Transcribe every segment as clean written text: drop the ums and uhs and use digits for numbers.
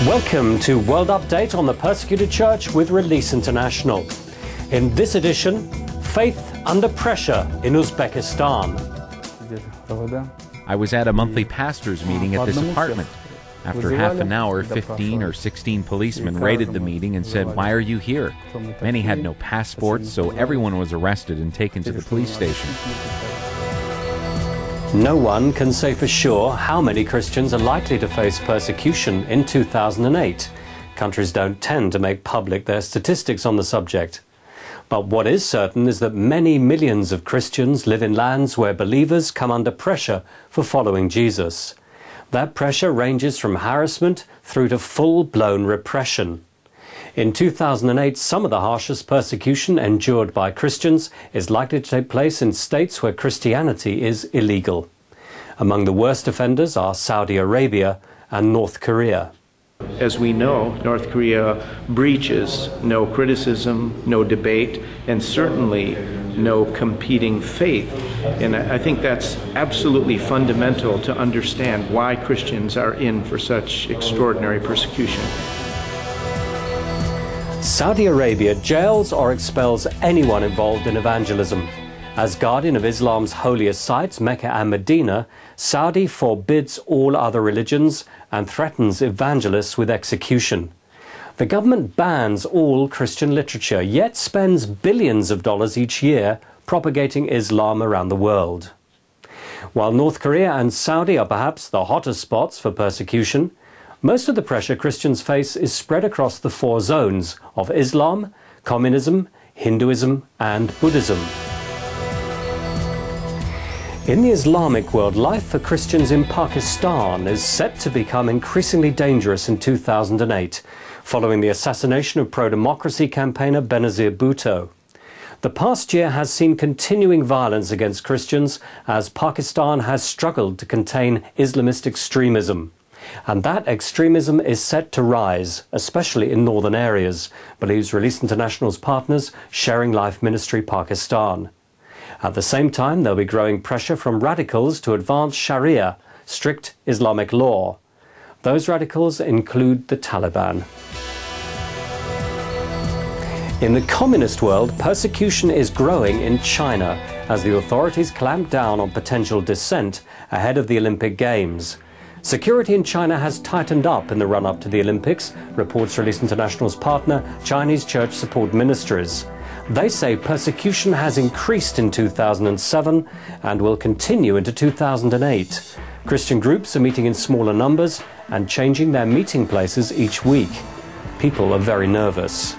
Welcome to World Update on the Persecuted Church with Release International. In this edition, faith under pressure in Uzbekistan. I was at a monthly pastors' meeting at this apartment. After half an hour, 15 or 16 policemen raided the meeting and said, "Why are you here?" Many had no passports, so everyone was arrested and taken to the police station. No one can say for sure how many Christians are likely to face persecution in 2008. Countries don't tend to make public their statistics on the subject. But what is certain is that many millions of Christians live in lands where believers come under pressure for following Jesus. That pressure ranges from harassment through to full-blown repression. In 2008, some of the harshest persecution endured by Christians is likely to take place in states where Christianity is illegal. Among the worst offenders are Saudi Arabia and North Korea. As we know, North Korea breaches no criticism, no debate, and certainly no competing faith. And I think that's absolutely fundamental to understand why Christians are in for such extraordinary persecution. Saudi Arabia jails or expels anyone involved in evangelism. As guardian of Islam's holiest sites, Mecca and Medina, Saudi forbids all other religions and threatens evangelists with execution. The government bans all Christian literature, yet spends billions of dollars each year propagating Islam around the world. While North Korea and Saudi are perhaps the hottest spots for persecution, most of the pressure Christians face is spread across the four zones of Islam, communism, Hinduism and Buddhism. In the Islamic world, life for Christians in Pakistan is set to become increasingly dangerous in 2008, following the assassination of pro-democracy campaigner Benazir Bhutto. The past year has seen continuing violence against Christians as Pakistan has struggled to contain Islamist extremism. And that extremism is set to rise, especially in northern areas, believes Release International's partners, Sharing Life Ministry Pakistan. At the same time, there'll be growing pressure from radicals to advance Sharia, strict Islamic law. Those radicals include the Taliban. In the communist world, persecution is growing in China as the authorities clamp down on potential dissent ahead of the Olympic Games. Security in China has tightened up in the run-up to the Olympics, reports Release International's partner, Chinese Church Support Ministries. They say persecution has increased in 2007 and will continue into 2008. Christian groups are meeting in smaller numbers and changing their meeting places each week. People are very nervous.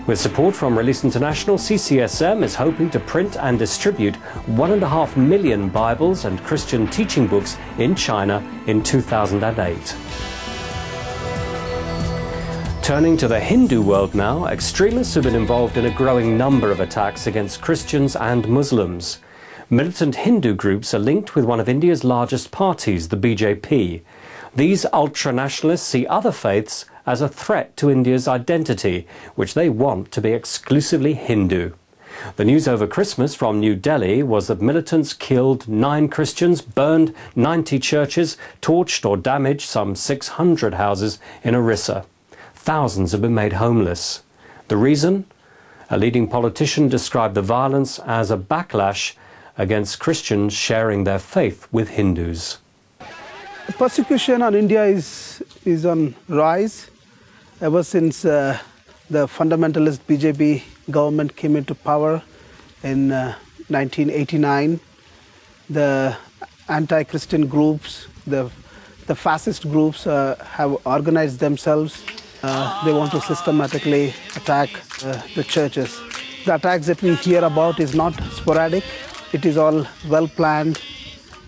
With support from Release International, CCSM is hoping to print and distribute 1.5 million Bibles and Christian teaching books in China in 2008. Turning to the Hindu world now, extremists have been involved in a growing number of attacks against Christians and Muslims. Militant Hindu groups are linked with one of India's largest parties, the BJP. These ultra-nationalists see other faiths as a threat to India's identity, which they want to be exclusively Hindu. The news over Christmas from New Delhi was that militants killed 9 Christians, burned 90 churches, torched or damaged some 600 houses in Orissa. Thousands have been made homeless. The reason? A leading politician described the violence as a backlash against Christians sharing their faith with Hindus. The persecution on India is on rise. Ever since the fundamentalist BJP government came into power in 1989, the anti-Christian groups, the fascist groups have organized themselves. They want to systematically attack the churches. The attacks that we hear about is not sporadic. It is all well planned.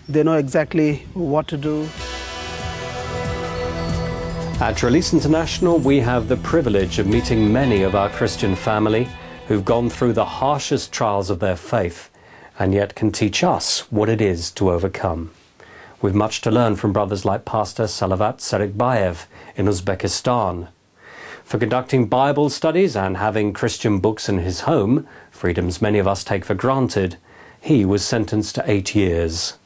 They know exactly what to do. At Release International, we have the privilege of meeting many of our Christian family who've gone through the harshest trials of their faith and yet can teach us what it is to overcome. We've much to learn from brothers like Pastor Salavat Serikbayev in Uzbekistan. For conducting Bible studies and having Christian books in his home, freedoms many of us take for granted, he was sentenced to 8 years.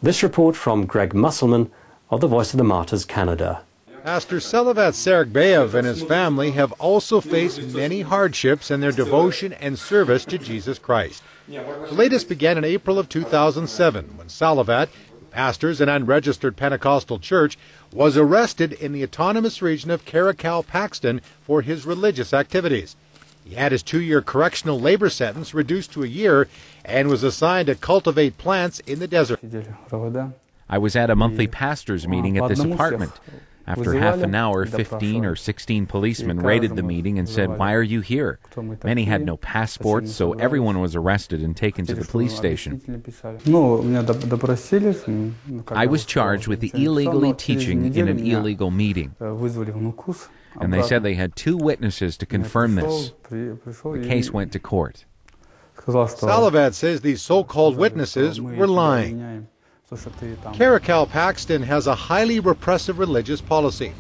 This report from Greg Musselman of the Voice of the Martyrs Canada. Pastor Salavat Sergbayev and his family have also faced many hardships in their devotion and service to Jesus Christ. The latest began in April of 2007 when Salavat, who pastors an unregistered Pentecostal church, was arrested in the autonomous region of Karakal, Pakistan for his religious activities. He had his 2-year correctional labor sentence reduced to a year and was assigned to cultivate plants in the desert. I was at a monthly pastors' meeting at this apartment. After half an hour, 15 or 16 policemen raided the meeting and said, "Why are you here?" Many had no passports, so everyone was arrested and taken to the police station. I was charged with illegally teaching in an illegal meeting. And they said they had 2 witnesses to confirm this. The case went to court. Salavat says these so-called witnesses were lying. Karakal, Pakistan has a highly repressive religious policy.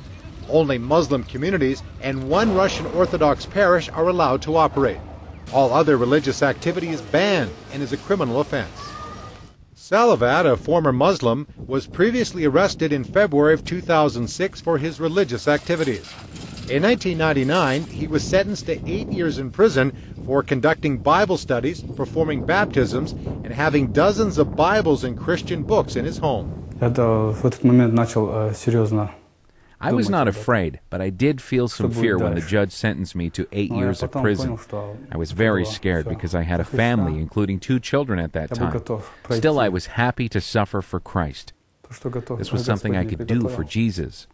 Only Muslim communities and 1 Russian Orthodox parish are allowed to operate. All other religious activity is banned and is a criminal offense. Salavat, a former Muslim, was previously arrested in February of 2006 for his religious activities. In 1999, he was sentenced to 8 years in prison for conducting Bible studies, performing baptisms, and having dozens of Bibles and Christian books in his home. I was not afraid, but I did feel some fear when the judge sentenced me to 8 years of prison. I was very scared because I had a family, including 2 children at that time. Still, I was happy to suffer for Christ. This was something I could do for Jesus.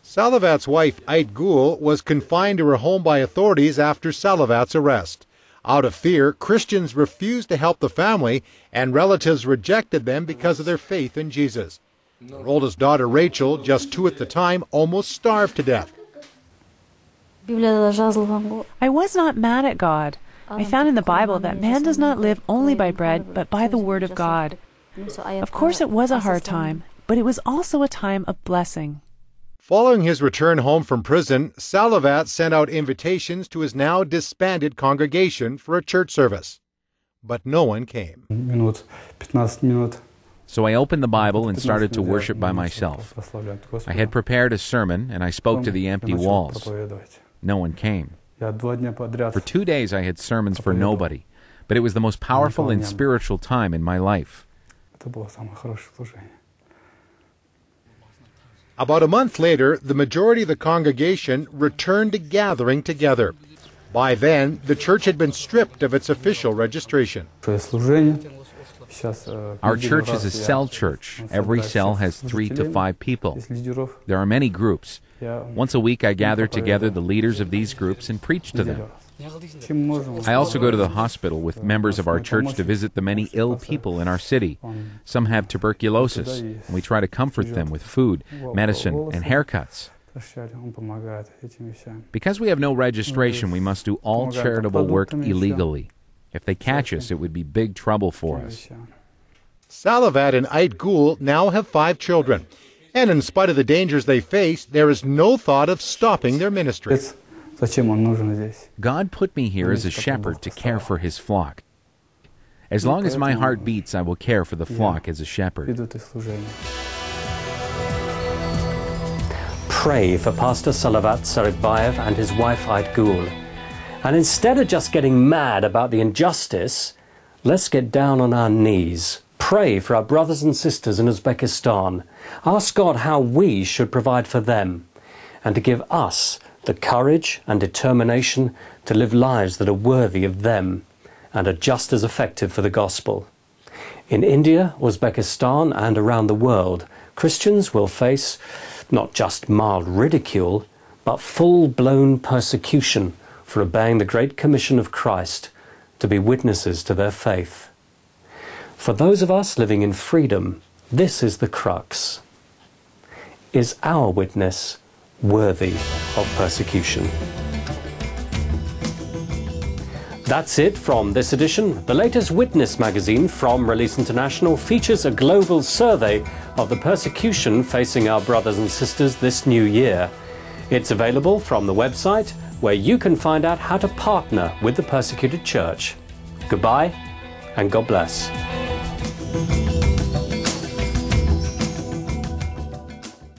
Salavat's wife, Ait Gul, was confined to her home by authorities after Salavat's arrest. Out of fear, Christians refused to help the family, and relatives rejected them because of their faith in Jesus. Her oldest daughter, Rachel, just 2 at the time, almost starved to death. I was not mad at God. I found in the Bible that man does not live only by bread, but by the word of God. Of course it was a hard time, but it was also a time of blessing. Following his return home from prison, Salavat sent out invitations to his now disbanded congregation for a church service. But no one came. So I opened the Bible and started to worship by myself. I had prepared a sermon, and I spoke to the empty walls. No one came. For 2 days I had sermons for nobody, but it was the most powerful and spiritual time in my life. About a month later, the majority of the congregation returned to gathering together. By then, the church had been stripped of its official registration. Our church is a cell church. Every cell has 3 to 5 people. There are many groups. Once a week I gather together the leaders of these groups and preach to them. I also go to the hospital with members of our church to visit the many ill people in our city. Some have tuberculosis, and we try to comfort them with food, medicine, and haircuts. Because we have no registration, we must do all charitable work illegally. If they catch us, it would be big trouble for us. Salavat and Ait Gul now have 5 children. And in spite of the dangers they face, there is no thought of stopping their ministry. God put me here as a shepherd to care for his flock. As long as my heart beats, I will care for the flock as a shepherd. Pray for Pastor Salavat Sergbayev and his wife Ait Gul. And instead of just getting mad about the injustice, let's get down on our knees. Pray for our brothers and sisters in Uzbekistan. Ask God how we should provide for them, and to give us the courage and determination to live lives that are worthy of them and are just as effective for the gospel. In India, Uzbekistan, and around the world, Christians will face not just mild ridicule, but full-blown persecution for obeying the Great Commission of Christ to be witnesses to their faith. For those of us living in freedom, this is the crux. Is our witness worthy of persecution? That's it from this edition. The latest Witness magazine from Release International features a global survey of the persecution facing our brothers and sisters this new year. It's available from the website, where you can find out how to partner with the Persecuted Church. Goodbye, and God bless.